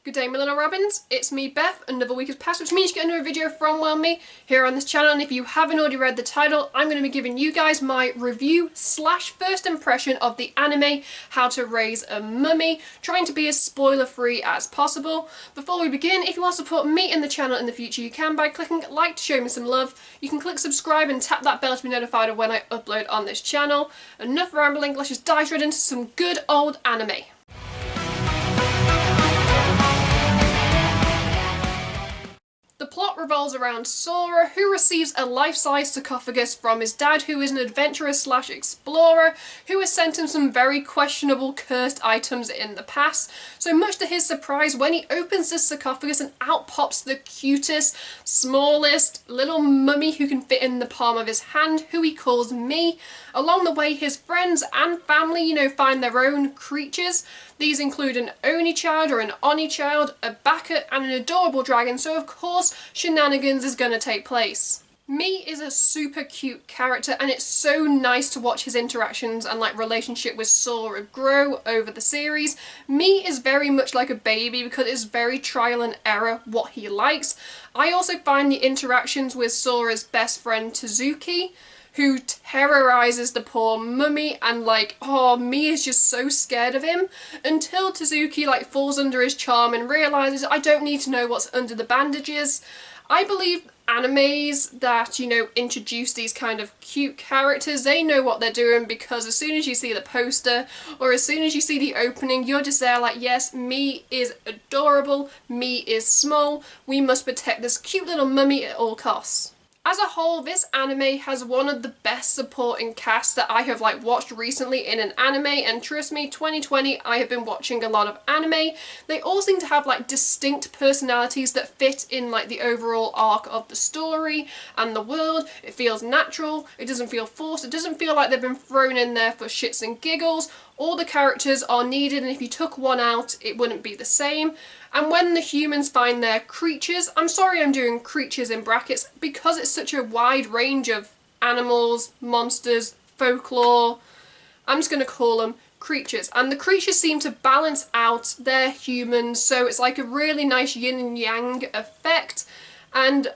Good day my little robins, it's me Beth, another week has passed, which means you get another video from me here on this channel, and if you haven't already read the title, I'm going to be giving you guys my review slash first impression of the anime How to Raise a Mummy, trying to be as spoiler free as possible. Before we begin, if you want to support me and the channel in the future, you can by clicking like to show me some love. You can click subscribe and tap that bell to be notified of when I upload on this channel. Enough rambling, let's just dive right into some good old anime. The plot revolves around Sora, who receives a life-size sarcophagus from his dad, who is an adventurer slash explorer, who has sent him some very questionable cursed items in the past. So much to his surprise, when he opens this sarcophagus and out pops the cutest, smallest little mummy who can fit in the palm of his hand, who he calls Me. Along the way, his friends and family, find their own creatures. These include an Oni child or an Oni child, a Baka, and an adorable dragon, so of course shenanigans is going to take place. Me is a super cute character, and it's so nice to watch his interactions and relationship with Sora grow over the series. Me is very much like a baby because it's very trial and error what he likes. I also find the interactions with Sora's best friend Tezuki, who terrorizes the poor mummy, and Me is just so scared of him until Tezuki falls under his charm and realizes I don't need to know what's under the bandages. I believe animes that, introduce these kind of cute characters, they know what they're doing, because as soon as you see the poster or as soon as you see the opening, you're just there yes, Me is adorable, Me is small, we must protect this cute little mummy at all costs. As a whole, this anime has one of the best supporting casts that I have watched recently in an anime, and trust me, 2020 I have been watching a lot of anime. They all seem to have distinct personalities that fit in the overall arc of the story and the world. It feels natural, it doesn't feel forced, it doesn't feel like they've been thrown in there for shits and giggles. All the characters are needed, and if you took one out, it wouldn't be the same. And when the humans find their creatures, I'm sorry I'm doing creatures in brackets, because it's such a wide range of animals, monsters, folklore, I'm just going to call them creatures. And the creatures seem to balance out their humans, so it's a really nice yin and yang effect. And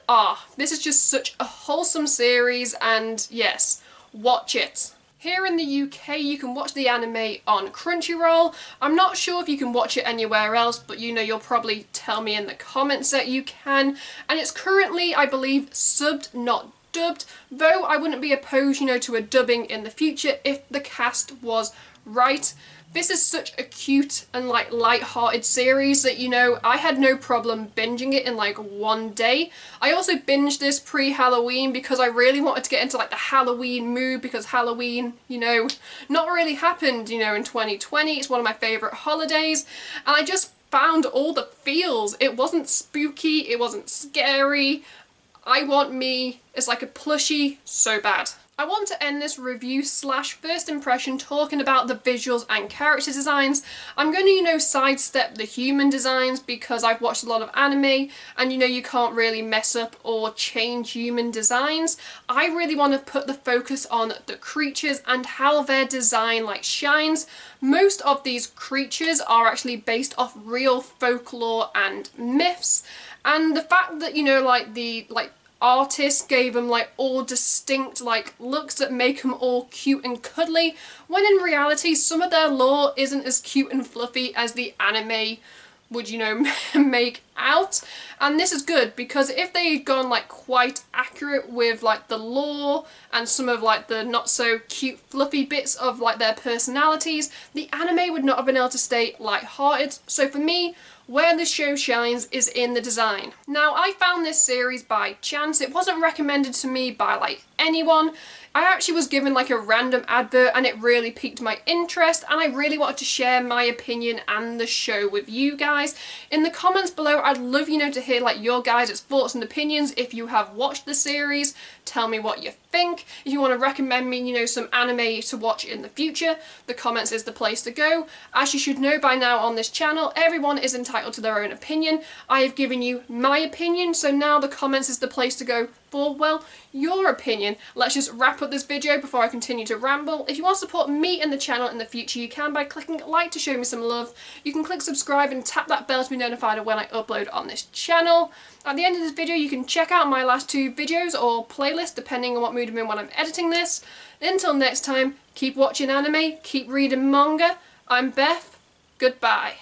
this is just such a wholesome series, and yes, watch it. Here in the UK, you can watch the anime on Crunchyroll. I'm not sure if you can watch it anywhere else, but you'll probably tell me in the comments that you can. And it's currently, I believe, subbed, not dubbed, though I wouldn't be opposed, to a dubbing in the future if the cast was right. This is such a cute and light-hearted series that, I had no problem binging it in one day. I also binged this pre-Halloween because I really wanted to get into the Halloween mood, because Halloween, not really happened, in 2020. It's one of my favourite holidays, and I just found all the feels. It wasn't spooky, it wasn't scary. I want Me as a plushie so bad. I want to end this review slash first impression talking about the visuals and character designs. I'm going to, sidestep the human designs because I've watched a lot of anime, and you can't really mess up or change human designs. I really want to put the focus on the creatures and how their design shines. Most of these creatures are actually based off real folklore and myths, and the fact that, the artists gave them all distinct looks that make them all cute and cuddly, when in reality some of their lore isn't as cute and fluffy as the anime would make out. And this is good, because if they had gone quite accurate with the lore and some of the not so cute fluffy bits of their personalities, the anime would not have been able to stay light-hearted. So for me, where the show shines is in the design. Now, I found this series by chance. It wasn't recommended to me by anyone. I actually was given a random advert, and it really piqued my interest, and I really wanted to share my opinion and the show with you guys. In the comments below, I'd love to hear your guys' thoughts and opinions. If you have watched the series, tell me what you think. If you want to recommend me, some anime to watch in the future, the comments is the place to go. As you should know by now on this channel, everyone is entitled to their own opinion. I have given you my opinion, so now the comments is the place to go for, well, your opinion. Let's just wrap up this video before I continue to ramble. If you want to support me and the channel in the future, you can by clicking like to show me some love. You can click subscribe and tap that bell to be notified of when I upload on this channel. At the end of this video, you can check out my last 2 videos or playlist, depending on what mood I'm in when I'm editing this. Until next time, keep watching anime, keep reading manga. I'm Beth. Goodbye.